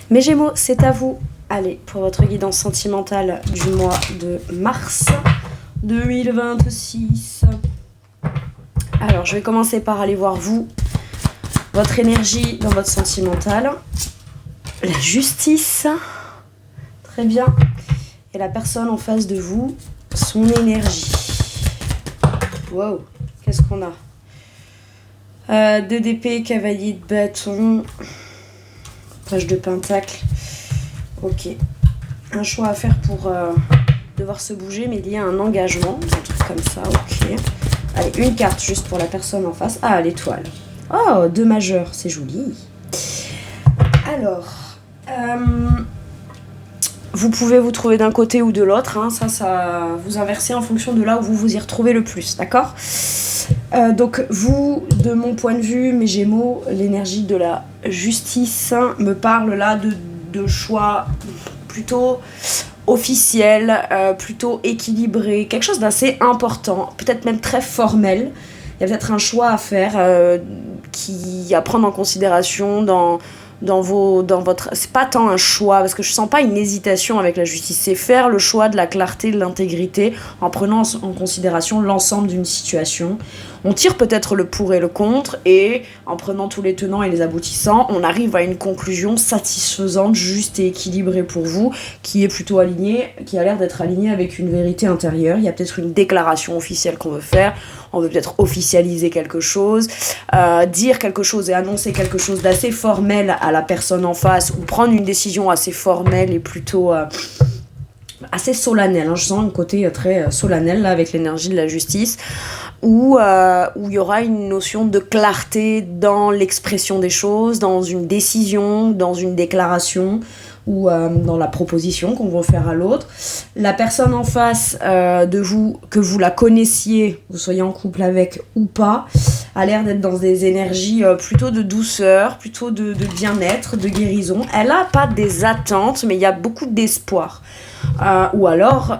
Mes Gémeaux, c'est à vous. Allez, pour votre guidance sentimentale du mois de mars 2026. Alors, je vais commencer par aller voir vous, votre énergie dans votre sentimental. La justice. Très bien. Et la personne en face de vous, son énergie. Wow, qu'est-ce qu'on a 2 d'épée, cavalier de bâton, page de pentacle. Ok. Un choix à faire pour devoir se bouger, mais lié à un engagement. Un truc comme ça, ok. Allez, une carte juste pour la personne en face. Ah, l'étoile. Oh, 2 majeurs, c'est joli. Alors, vous pouvez vous trouver d'un côté ou de l'autre. Hein. Ça vous inversez en fonction de là où vous vous y retrouvez le plus, d'accord ? Donc vous, de mon point de vue, mes Gémeaux, l'énergie de la justice me parle là de choix plutôt officiels, plutôt équilibrés, quelque chose d'assez important, peut-être même très formel. Il y a peut-être un choix à faire à prendre en considération dans votre... C'est pas tant un choix, parce que je sens pas une hésitation avec la justice, c'est faire le choix de la clarté, de l'intégrité, en prenant en considération l'ensemble d'une situation. On tire peut-être le pour et le contre, et en prenant tous les tenants et les aboutissants, on arrive à une conclusion satisfaisante, juste et équilibrée pour vous, qui est plutôt alignée, qui a l'air d'être alignée avec une vérité intérieure. Il y a peut-être une déclaration officielle qu'on veut faire, on veut peut-être officialiser quelque chose, dire quelque chose et annoncer quelque chose d'assez formel à la personne en face, ou prendre une décision assez formelle et plutôt assez solennelle. Hein. Je sens un côté très solennel là, avec l'énergie de la justice, où il y aura une notion de clarté dans l'expression des choses, dans une décision, dans une déclaration, ou dans la proposition qu'on va faire à l'autre. La personne en face de vous, que vous la connaissiez, vous soyez en couple avec ou pas, a l'air d'être dans des énergies plutôt de douceur, plutôt de bien-être, de guérison. Elle n'a pas des attentes, mais il y a beaucoup d'espoir. Ou alors,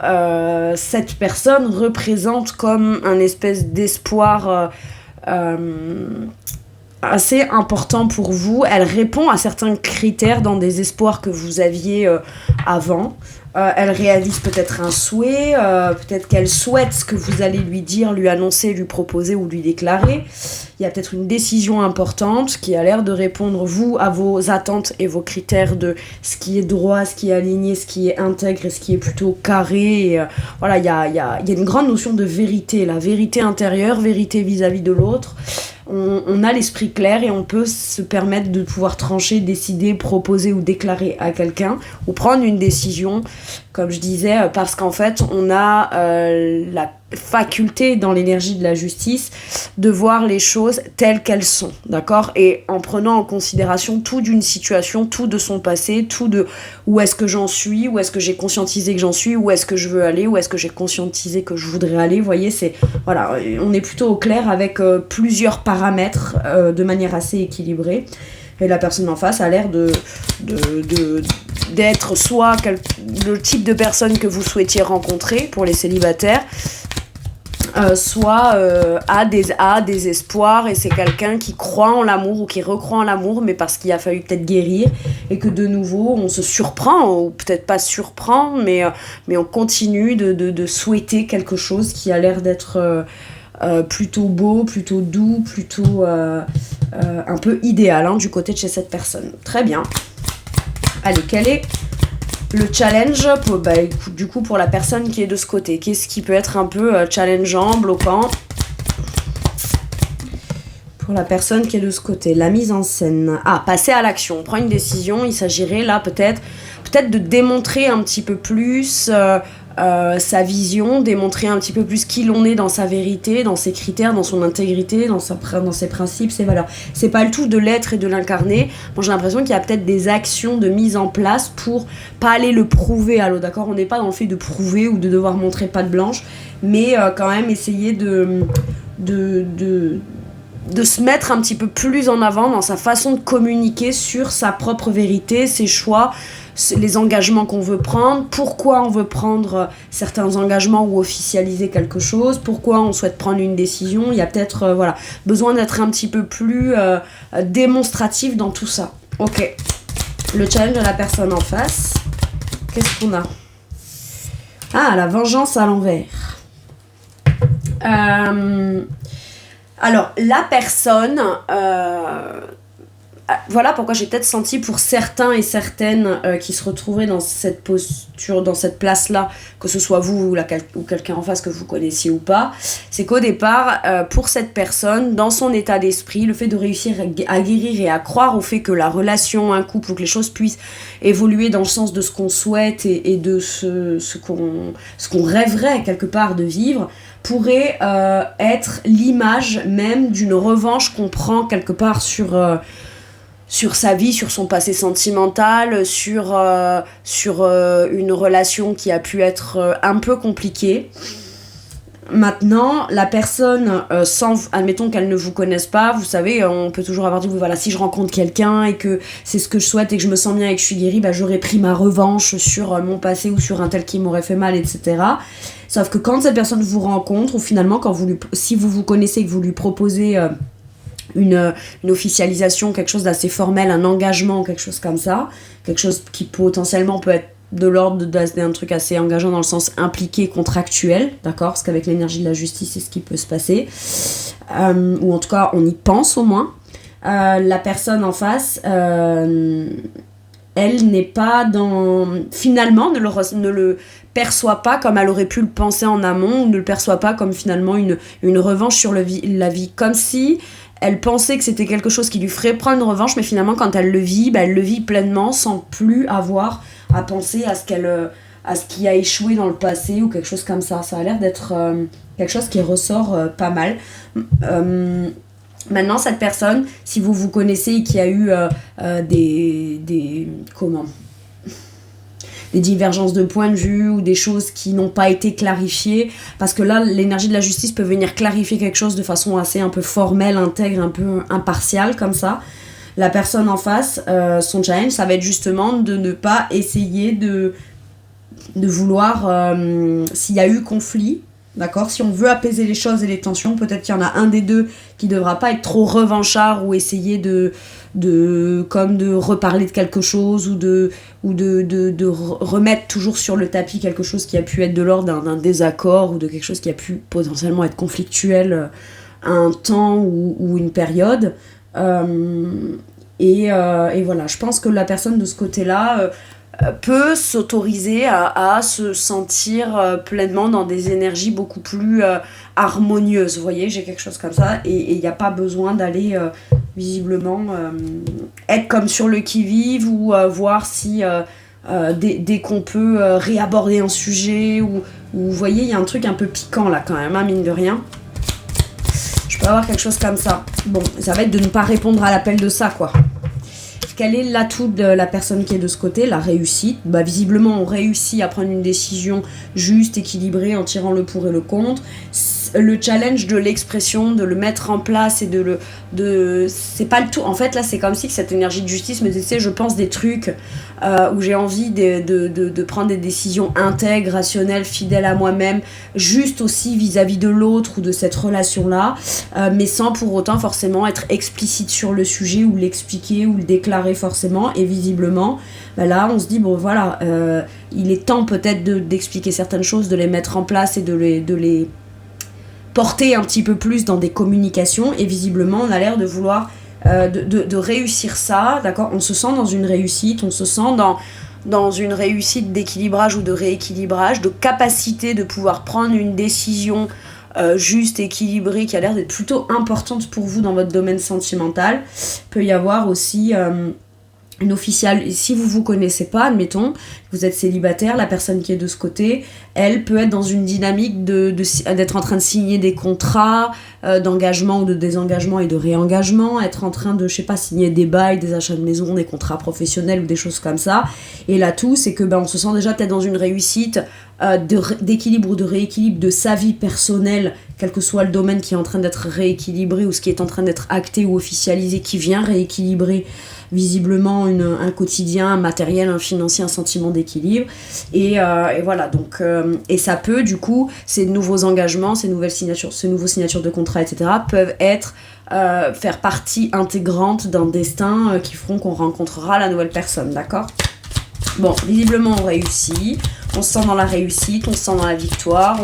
cette personne représente comme un espèce d'espoir assez important pour vous. Elle répond à certains critères dans des espoirs que vous aviez avant. Elle réalise peut-être un souhait, peut-être qu'elle souhaite ce que vous allez lui dire, lui annoncer, lui proposer ou lui déclarer. Il y a peut-être une décision importante qui a l'air de répondre, vous, à vos attentes et vos critères de ce qui est droit, ce qui est aligné, ce qui est intègre et ce qui est plutôt carré. Et, voilà, il y a une grande notion de vérité, la vérité intérieure, vérité vis-à-vis de l'autre. On a l'esprit clair et on peut se permettre de pouvoir trancher, décider, proposer ou déclarer à quelqu'un ou prendre une décision, comme je disais, parce qu'en fait, on a la faculté dans l'énergie de la justice de voir les choses telles qu'elles sont, d'accord ? Et en prenant en considération tout d'une situation, tout de son passé, tout de où est-ce que j'en suis, où est-ce que j'ai conscientisé que j'en suis, où est-ce que je veux aller, où est-ce que j'ai conscientisé que je voudrais aller, vous voyez, voilà, on est plutôt au clair avec plusieurs paramètres de manière assez équilibrée. Et la personne en face a l'air d'être soit le type de personne que vous souhaitiez rencontrer pour les célibataires, soit a des espoirs, et c'est quelqu'un qui croit en l'amour ou qui recroit en l'amour, mais parce qu'il a fallu peut-être guérir, et que de nouveau on se surprend, ou peut-être pas surprend, mais on continue de souhaiter quelque chose qui a l'air d'être plutôt beau, plutôt doux, plutôt un peu idéal, hein, du côté de chez cette personne. Très bien. Allez, quel est le challenge du coup pour la personne qui est de ce côté? Qu'est-ce qui peut être un peu challengeant, bloquant pour la personne qui est de ce côté? La mise en scène. Passer à l'action. On prend une décision. Il s'agirait là peut-être de démontrer un petit peu plus sa vision, démontrer un petit peu plus qui l'on est dans sa vérité, dans ses critères, dans son intégrité, dans ses principes, ses valeurs. C'est pas le tout de l'être et de l'incarner. Moi, j'ai l'impression qu'il y a peut-être des actions de mise en place pour pas aller le prouver à l'autre, d'accord ? On n'est pas dans le fait de prouver ou de devoir montrer patte blanche, mais quand même essayer de se mettre un petit peu plus en avant dans sa façon de communiquer sur sa propre vérité, ses choix, les engagements qu'on veut prendre, pourquoi on veut prendre certains engagements ou officialiser quelque chose, pourquoi on souhaite prendre une décision. Il y a peut-être besoin d'être un petit peu plus démonstratif dans tout ça. Ok. Le challenge de la personne en face. Qu'est-ce qu'on a? Ah, la vengeance à l'envers. Alors, la personne... voilà pourquoi j'ai peut-être senti pour certains et certaines qui se retrouveraient dans cette posture, dans cette place-là, que ce soit vous ou quelqu'un en face que vous connaissiez ou pas, c'est qu'au départ, pour cette personne, dans son état d'esprit, le fait de réussir à guérir et à croire au fait que la relation, un couple, ou que les choses puissent évoluer dans le sens de ce qu'on souhaite et de ce qu'on rêverait quelque part de vivre, pourrait être l'image même d'une revanche qu'on prend quelque part sur sa vie, sur son passé sentimental, sur une relation qui a pu être un peu compliquée. Maintenant, la personne, admettons qu'elle ne vous connaisse pas, vous savez, on peut toujours avoir dit, voilà, si je rencontre quelqu'un et que c'est ce que je souhaite et que je me sens bien et que je suis guérie, j'aurais pris ma revanche sur mon passé ou sur un tel qui m'aurait fait mal, etc. Sauf que quand cette personne vous rencontre, ou finalement, si vous vous connaissez et que vous lui proposez... Une officialisation, quelque chose d'assez formel, un engagement, quelque chose comme ça, quelque chose qui potentiellement peut être de l'ordre d'un truc assez engageant dans le sens impliqué, contractuel, d'accord, parce qu'avec l'énergie de la justice, c'est ce qui peut se passer, ou en tout cas, on y pense au moins. La personne en face, elle n'est pas dans... Finalement, ne le perçoit pas comme elle aurait pu le penser en amont, ou ne le perçoit pas comme finalement une revanche sur la vie, comme si... Elle pensait que c'était quelque chose qui lui ferait prendre une revanche, mais finalement, quand elle le vit, elle le vit pleinement sans plus avoir à penser à ce qui a échoué dans le passé ou quelque chose comme ça. Ça a l'air d'être quelque chose qui ressort pas mal. Maintenant, cette personne, si vous vous connaissez et qui a eu des divergences de point de vue ou des choses qui n'ont pas été clarifiées, parce que là, l'énergie de la justice peut venir clarifier quelque chose de façon assez un peu formelle, intègre, un peu impartiale, comme ça. La personne en face, son challenge, ça va être justement de ne pas essayer de vouloir, s'il y a eu conflit, d'accord, si on veut apaiser les choses et les tensions, peut-être qu'il y en a un des deux qui devra pas être trop revanchard ou essayer de reparler de quelque chose ou de remettre toujours sur le tapis quelque chose qui a pu être de l'ordre d'un désaccord ou de quelque chose qui a pu potentiellement être conflictuel à un temps ou une période. Et voilà, je pense que la personne de ce côté-là peut s'autoriser à se sentir pleinement dans des énergies beaucoup plus harmonieuses. Vous voyez, j'ai quelque chose comme ça et il n'y a pas besoin d'aller visiblement être comme sur le qui-vive ou voir si dès qu'on peut réaborder un sujet ou vous voyez, il y a un truc un peu piquant là quand même, hein, mine de rien. Je peux avoir quelque chose comme ça. Bon, ça va être de ne pas répondre à l'appel de ça, quoi. Quel est l'atout de la personne qui est de ce côté? La réussite. Visiblement, on réussit à prendre une décision juste, équilibrée, en tirant le pour et le contre. Le challenge de l'expression, de le mettre en place et c'est pas le tout. En fait, là, c'est comme si cette énergie de justice me disait, je pense des trucs où j'ai envie de prendre des décisions intègres, rationnelles, fidèles à moi-même, juste aussi vis-à-vis de l'autre ou de cette relation-là, mais sans pour autant forcément être explicite sur le sujet ou l'expliquer ou le déclarer forcément. Et visiblement, là, on se dit, bon, voilà, il est temps peut-être d'expliquer certaines choses, de les mettre en place et de les porter un petit peu plus dans des communications, et visiblement on a l'air de vouloir de réussir ça, d'accord, on se sent dans une réussite, on se sent dans une réussite d'équilibrage ou de rééquilibrage, de capacité de pouvoir prendre une décision juste, équilibrée, qui a l'air d'être plutôt importante pour vous dans votre domaine sentimental. Peut y avoir aussi une officielle, si vous vous connaissez pas, admettons, vous êtes célibataire, la personne qui est de ce côté, elle peut être dans une dynamique d'être en train de signer des contrats d'engagement ou de désengagement et de réengagement, être en train de, je sais pas, signer des bails, des achats de maison, des contrats professionnels ou des choses comme ça. Et là, tout, c'est que on se sent déjà peut-être dans une réussite d'équilibre ou de rééquilibre de sa vie personnelle, quel que soit le domaine qui est en train d'être rééquilibré ou ce qui est en train d'être acté ou officialisé, qui vient rééquilibrer visiblement un quotidien, un matériel, un financier, un sentiment d'équilibre. Et voilà, donc, et ça peut, du coup, ces nouveaux engagements, ces nouveaux signatures de contrats, etc., peuvent être faire partie intégrante d'un destin qui feront qu'on rencontrera la nouvelle personne, d'accord ? Bon, visiblement on réussit, on se sent dans la réussite, on se sent dans la victoire,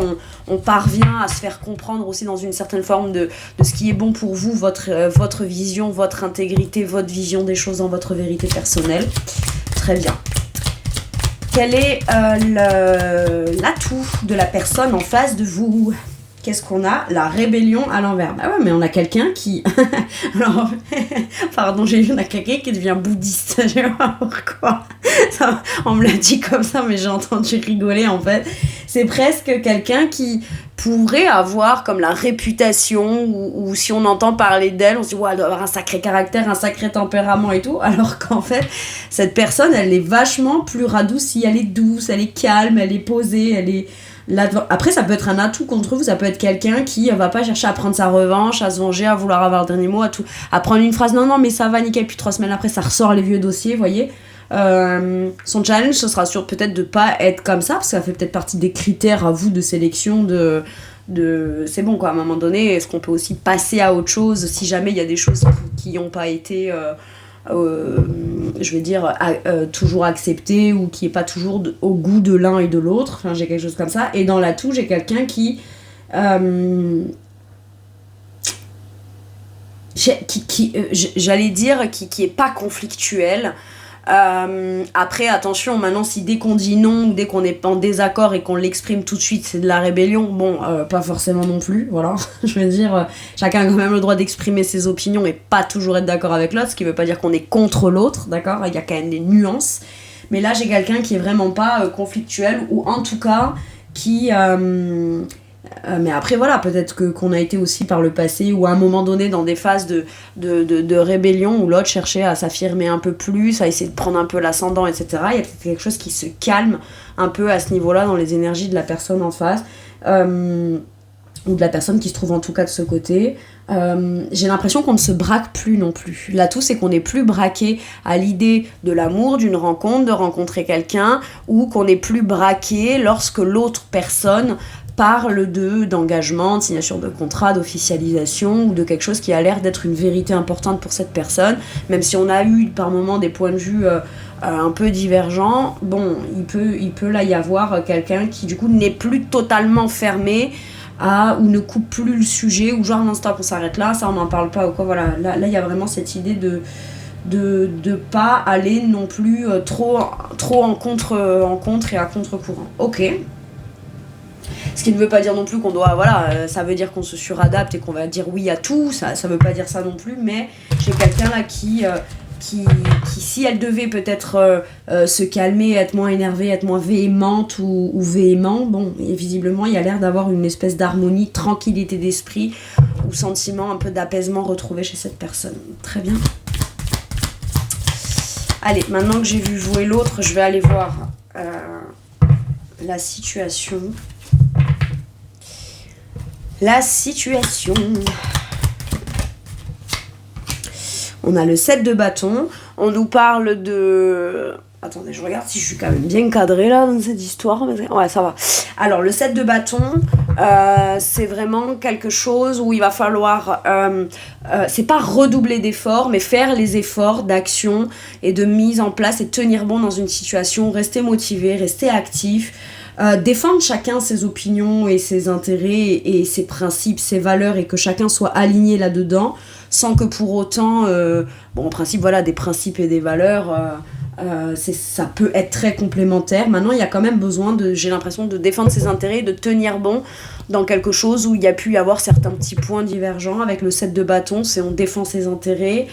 on parvient à se faire comprendre aussi dans une certaine forme de ce qui est bon pour vous, votre vision, votre intégrité, votre vision des choses dans votre vérité personnelle. Très bien. Quel est l'atout de la personne en face de vous ? Qu'est-ce qu'on a ? La rébellion à l'envers. Bah ouais, mais on a quelqu'un qui... Alors, pardon, on a quelqu'un qui devient bouddhiste. Je sais pas pourquoi. Ça, on me l'a dit comme ça, mais j'ai entendu rigoler en fait. C'est presque quelqu'un qui pourrait avoir comme la réputation, ou si on entend parler d'elle, on se dit ouais, elle doit avoir un sacré caractère, un sacré tempérament et tout, alors qu'en fait, cette personne, elle est vachement plus radoucie, elle est douce, elle est calme, elle est posée, elle est... Après, ça peut être un atout contre vous, ça peut être quelqu'un qui va pas chercher à prendre sa revanche, à se venger, à vouloir avoir le dernier mot, à prendre une phrase non mais ça va nickel, puis 3 semaines après ça ressort les vieux dossiers, vous voyez. Son challenge ce sera sûr peut-être de pas être comme ça, parce que ça fait peut-être partie des critères à vous de sélection de c'est bon quoi, à un moment donné, est-ce qu'on peut aussi passer à autre chose si jamais il y a des choses qui n'ont pas été je vais dire toujours accepté, ou qui est pas toujours au goût de l'un et de l'autre. Enfin, j'ai quelque chose comme ça. Et dans l'atout, j'ai quelqu'un qui j'allais dire qui est pas conflictuel. Après attention, maintenant si dès qu'on dit non, ou dès qu'on est en désaccord et qu'on l'exprime tout de suite, c'est de la rébellion, bon pas forcément non plus, voilà. Je veux dire, chacun a quand même le droit d'exprimer ses opinions et pas toujours être d'accord avec l'autre, ce qui veut pas dire qu'on est contre l'autre, d'accord, il y a quand même des nuances, mais là j'ai quelqu'un qui est vraiment pas conflictuel, ou en tout cas qui mais après voilà, peut-être qu'on a été aussi par le passé, ou à un moment donné dans des phases de rébellion où l'autre cherchait à s'affirmer un peu plus, à essayer de prendre un peu l'ascendant, etc. Il y a peut-être quelque chose qui se calme un peu à ce niveau-là dans les énergies de la personne en face, ou de la personne qui se trouve en tout cas de ce côté. J'ai l'impression qu'on ne se braque plus non plus. L'atout, c'est qu'on n'est plus braqué à l'idée de l'amour, d'une rencontre, de rencontrer quelqu'un, ou qu'on n'est plus braqué lorsque l'autre personne parle d'engagement, de signature de contrat, d'officialisation, ou de quelque chose qui a l'air d'être une vérité importante pour cette personne, même si on a eu par moments des points de vue un peu divergents. Bon, il peut là y avoir quelqu'un qui du coup n'est plus totalement fermé ou ne coupe plus le sujet, ou genre non stop on s'arrête là, ça on n'en parle pas ou quoi, voilà. Là il y a vraiment cette idée de pas aller non plus trop en contre et à contre-courant. Ok. Ce qui ne veut pas dire non plus qu'on doit, voilà, ça veut dire qu'on se suradapte et qu'on va dire oui à tout, ça veut pas dire ça non plus, mais j'ai quelqu'un là qui si elle devait peut-être se calmer, être moins énervée, être moins véhémente ou véhément, bon, et visiblement il y a l'air d'avoir une espèce d'harmonie, tranquillité d'esprit, ou sentiment un peu d'apaisement retrouvé chez cette personne. Très bien. Allez, maintenant que j'ai vu jouer l'autre, je vais aller voir la situation. La situation. On a le 7 de bâton. On nous parle de... Attendez, je regarde si je suis quand même bien cadrée là dans cette histoire. Ouais, ça va. Alors, le 7 de bâton, c'est vraiment quelque chose où il va falloir... c'est pas redoubler d'efforts, mais faire les efforts d'action et de mise en place et tenir bon dans une situation. Rester motivé, rester actif. Défendre chacun ses opinions et ses intérêts et ses principes, ses valeurs, et que chacun soit aligné là-dedans, sans que pour autant, en principe, voilà, des principes et des valeurs, ça peut être très complémentaire. Maintenant, il y a quand même besoin j'ai l'impression de défendre ses intérêts, de tenir bon dans quelque chose où il y a pu y avoir certains petits points divergents. Avec le 7 de bâton, c'est on défend ses intérêts.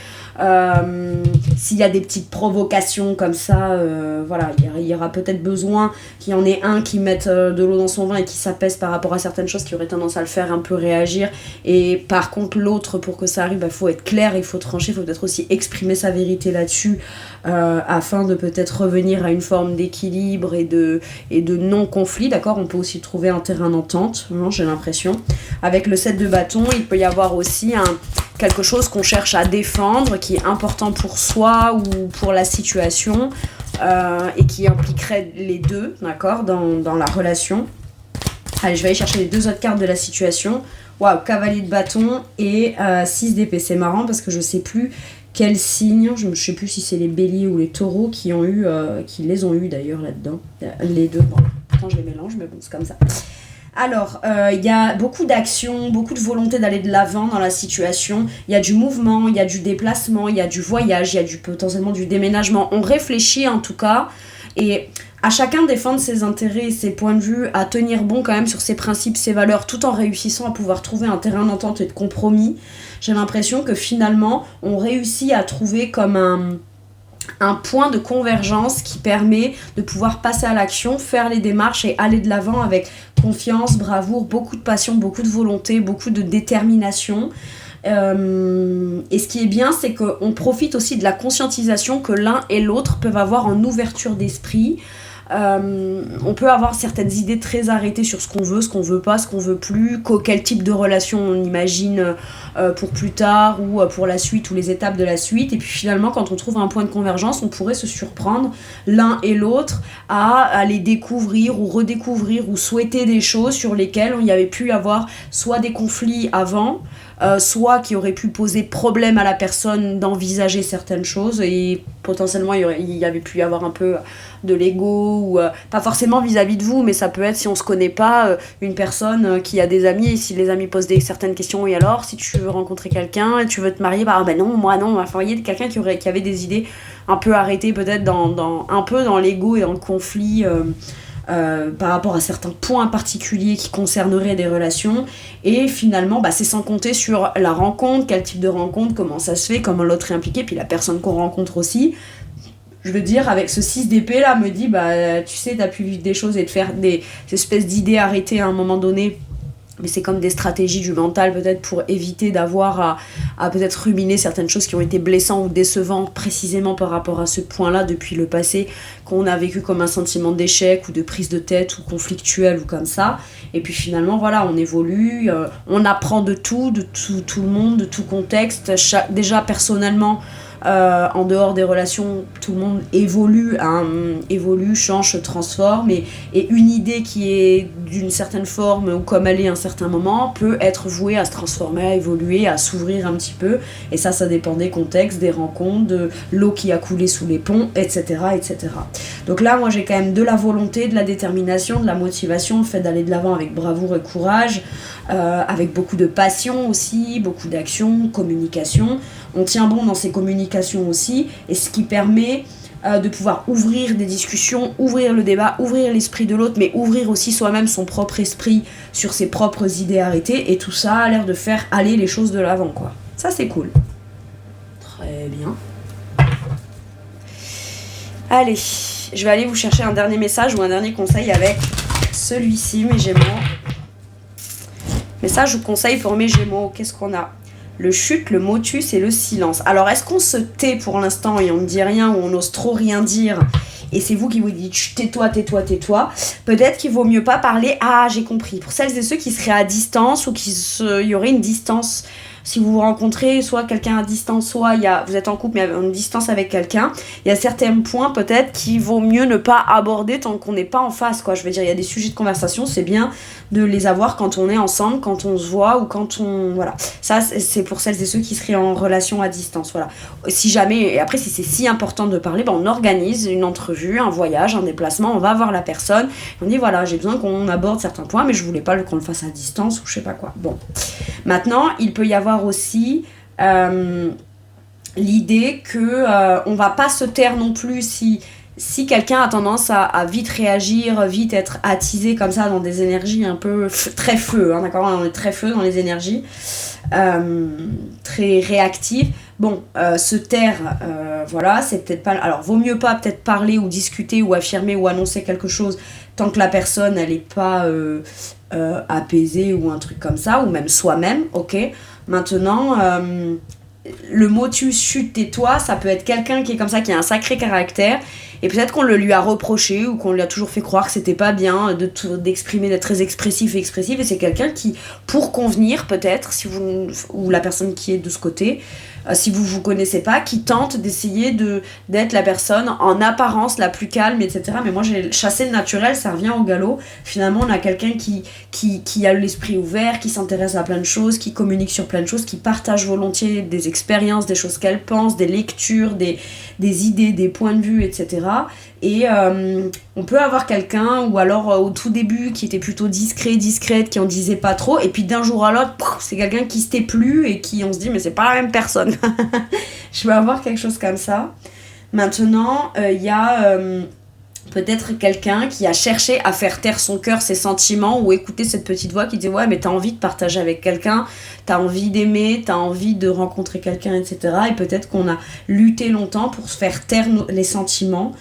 S'il y a des petites provocations comme ça, voilà, il y aura peut-être besoin qu'il y en ait un qui mette de l'eau dans son vin et qui s'apaise par rapport à certaines choses qui auraient tendance à le faire un peu réagir, et par contre l'autre, pour que ça arrive, faut être clair, il faut trancher, il faut peut-être aussi exprimer sa vérité là-dessus, afin de peut-être revenir à une forme d'équilibre et de non-conflit, d'accord. On peut aussi trouver un terrain d'entente, j'ai l'impression. Avec le 7 de bâton, il peut y avoir aussi quelque chose qu'on cherche à défendre, qui est important pour soi ou pour la situation, et qui impliquerait les deux, d'accord, dans la relation. Allez, je vais aller chercher les 2 autres cartes de la situation. Waouh, cavalier de bâton et 6 d'épée. C'est marrant parce que je sais plus quel signe, je sais plus si c'est les béliers ou les taureaux qui les ont eu d'ailleurs là-dedans. Les deux, bon, pourtant je les mélange, mais bon, c'est comme ça. Alors, il y a beaucoup d'action, beaucoup de volonté d'aller de l'avant dans la situation. Il y a du mouvement, il y a du déplacement, il y a du voyage, il y a potentiellement du déménagement. On réfléchit en tout cas, et à chacun défendre ses intérêts et ses points de vue, à tenir bon quand même sur ses principes, ses valeurs, tout en réussissant à pouvoir trouver un terrain d'entente et de compromis. J'ai l'impression que finalement, on réussit à trouver comme un point de convergence qui permet de pouvoir passer à l'action, faire les démarches et aller de l'avant avec confiance, bravoure, beaucoup de passion, beaucoup de volonté, beaucoup de détermination. Et ce qui est bien, c'est qu'on profite aussi de la conscientisation que l'un et l'autre peuvent avoir en ouverture d'esprit. On peut avoir certaines idées très arrêtées sur ce qu'on veut pas, ce qu'on veut plus, quel type de relation on imagine pour plus tard ou pour la suite ou les étapes de la suite. Et puis finalement, quand on trouve un point de convergence, on pourrait se surprendre l'un et l'autre à aller découvrir ou redécouvrir ou souhaiter des choses sur lesquelles il y avait pu avoir soit des conflits avant, soit qui aurait pu poser problème à la personne d'envisager certaines choses, et potentiellement il y avait pu y avoir un peu de l'ego, ou pas forcément vis-à-vis de vous, mais ça peut être, si on se connaît pas, une personne qui a des amis, et si les amis posent certaines questions, et alors si tu veux rencontrer quelqu'un, tu veux te marier, bah ben non, moi non, enfin, il y a quelqu'un qui avait des idées un peu arrêtées peut-être un peu dans l'ego et dans le conflit, par rapport à certains points particuliers qui concerneraient des relations, et finalement c'est sans compter sur la rencontre, quel type de rencontre, comment ça se fait, comment l'autre est impliqué, puis la personne qu'on rencontre aussi. Je veux dire, avec ce 6 d'épée là, me dit tu sais, t'as pu vivre des choses et te faire des espèces d'idées arrêtées à un moment donné, mais c'est comme des stratégies du mental peut-être pour éviter d'avoir à peut-être ruminer certaines choses qui ont été blessantes ou décevantes précisément par rapport à ce point-là depuis le passé, qu'on a vécu comme un sentiment d'échec ou de prise de tête ou conflictuel ou comme ça. Et puis finalement voilà, on évolue, on apprend de tout le monde, de tout contexte. Déjà personnellement, en dehors des relations, tout le monde évolue, change, se transforme, et une idée qui est d'une certaine forme ou comme elle est à un certain moment peut être vouée à se transformer, à évoluer, à s'ouvrir un petit peu, et ça dépend des contextes, des rencontres, de l'eau qui a coulé sous les ponts, etc., etc. Donc là, moi j'ai quand même de la volonté, de la détermination, de la motivation, le fait d'aller de l'avant avec bravoure et courage, avec beaucoup de passion aussi, beaucoup d'action, communication. On tient bon dans ces communications aussi, et ce qui permet de pouvoir ouvrir des discussions, ouvrir le débat, ouvrir l'esprit de l'autre, mais ouvrir aussi soi-même son propre esprit sur ses propres idées arrêtées, et tout ça a l'air de faire aller les choses de l'avant, quoi. Ça, c'est cool. Très bien. Allez, je vais aller vous chercher un dernier message ou un dernier conseil avec celui-ci, mes Gémeaux. Message ou conseil pour mes Gémeaux, qu'est-ce qu'on a ? Le chute, le motus et le silence. Alors, est-ce qu'on se tait pour l'instant et on ne dit rien, ou on n'ose trop rien dire, et c'est vous qui vous dites tais-toi, tais-toi, tais-toi? Peut-être qu'il vaut mieux pas parler. Ah, j'ai compris. Pour celles et ceux qui seraient à distance, ou il y aurait une distance. Si vous vous rencontrez, soit quelqu'un à distance, soit vous êtes en couple mais à une distance avec quelqu'un, il y a certains points peut-être qu'il vaut mieux ne pas aborder tant qu'on n'est pas en face, quoi. Je veux dire, il y a des sujets de conversation, c'est bien de les avoir quand on est ensemble, quand on se voit, ou quand on... Voilà. Ça, c'est pour celles et ceux qui seraient en relation à distance, voilà. Si jamais, et après, si c'est si important de parler, on organise une entrevue, un voyage, un déplacement, on va voir la personne, on dit voilà, j'ai besoin qu'on aborde certains points, mais je voulais pas qu'on le fasse à distance, ou je sais pas quoi. Bon. Maintenant, il peut y avoir aussi l'idée que on va pas se taire non plus si quelqu'un a tendance à vite réagir, vite être attisé comme ça dans des énergies un peu très feu, hein, d'accord, on est très feu dans les énergies, très réactives. Bon, se taire, voilà, c'est peut-être pas... Alors, vaut mieux pas peut-être parler ou discuter ou affirmer ou annoncer quelque chose tant que la personne, elle est pas apaisée ou un truc comme ça, ou même soi-même, ok. Maintenant, le motus chut tais-toi, ça peut être quelqu'un qui est comme ça, qui a un sacré caractère, et peut-être qu'on le lui a reproché ou qu'on lui a toujours fait croire que c'était pas bien d'exprimer, d'être très expressif, et c'est quelqu'un qui, pour convenir peut-être, si vous, ou la personne qui est de ce côté, si vous connaissez pas, qui tente d'essayer d'être la personne en apparence la plus calme, etc. Mais moi j'ai chassé le naturel, ça revient au galop. Finalement on a quelqu'un qui a l'esprit ouvert, qui s'intéresse à plein de choses, qui communique sur plein de choses, qui partage volontiers des expériences, des choses qu'elle pense, des lectures, des idées, des points de vue, etc. Et on peut avoir quelqu'un, ou alors au tout début, qui était plutôt discrète, qui en disait pas trop, et puis d'un jour à l'autre, c'est quelqu'un qui se tait plus, et qui on se dit, mais c'est pas la même personne. Je vais avoir quelque chose comme ça. Maintenant, il y a peut-être quelqu'un qui a cherché à faire taire son cœur, ses sentiments, ou écouter cette petite voix qui dit, ouais, mais t'as envie de partager avec quelqu'un, t'as envie d'aimer, t'as envie de rencontrer quelqu'un, etc. Et peut-être qu'on a lutté longtemps pour se faire taire les sentiments.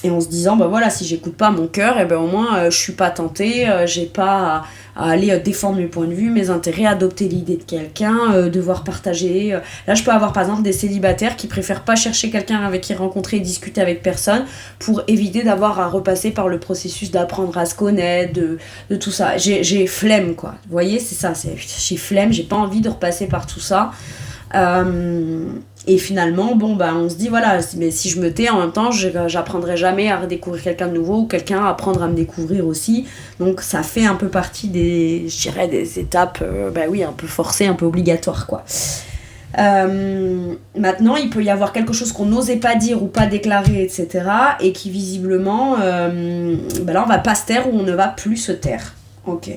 Et en se disant, bah voilà, si j'écoute pas mon cœur, et ben au moins je suis pas tentée, j'ai pas à aller défendre mes points de vue, mes intérêts, adopter l'idée de quelqu'un, devoir partager. Là, je peux avoir par exemple des célibataires qui préfèrent pas chercher quelqu'un avec qui rencontrer et discuter avec personne pour éviter d'avoir à repasser par le processus d'apprendre à se connaître, de tout ça. J'ai flemme, quoi. Vous voyez, c'est ça, j'ai flemme, j'ai pas envie de repasser par tout ça. Et finalement, bon, bah, on se dit, voilà, mais si je me tais, en même temps, j'apprendrai jamais à redécouvrir quelqu'un de nouveau, ou quelqu'un à apprendre à me découvrir aussi. Donc, ça fait un peu partie des étapes, bah oui, un peu forcées, un peu obligatoires, quoi. Maintenant, il peut y avoir quelque chose qu'on n'osait pas dire ou pas déclarer, etc. Et qui, visiblement, bah là, on va pas se taire ou on ne va plus se taire. Ok.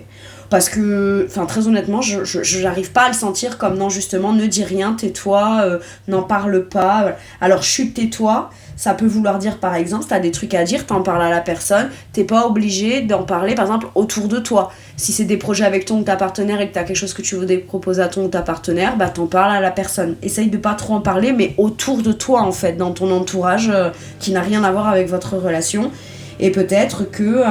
Parce que, enfin, très honnêtement, je n'arrive pas à le sentir comme non, justement, ne dis rien, tais-toi, n'en parle pas. Alors, chut, tais-toi, ça peut vouloir dire, par exemple, t'as des trucs à dire, t'en parles à la personne, t'es pas obligé d'en parler, par exemple, autour de toi. Si c'est des projets avec ton ou ta partenaire et que t'as quelque chose que tu veux proposer à ton ou ta partenaire, bah, t'en parles à la personne. Essaye de pas trop en parler, mais autour de toi, en fait, dans ton entourage, qui n'a rien à voir avec votre relation. Et peut-être que...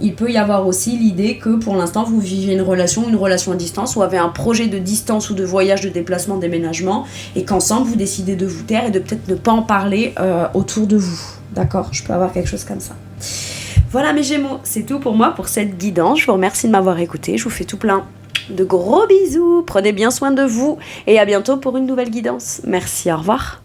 il peut y avoir aussi l'idée que pour l'instant vous vivez une relation à distance, ou avez un projet de distance ou de voyage, de déplacement, déménagement, et qu'ensemble vous décidez de vous taire et de peut-être ne pas en parler autour de vous. D'accord ? Je peux avoir quelque chose comme ça. Voilà mes Gémeaux, c'est tout pour moi pour cette guidance. Je vous remercie de m'avoir écouté, je vous fais tout plein de gros bisous, prenez bien soin de vous et à bientôt pour une nouvelle guidance. Merci, au revoir.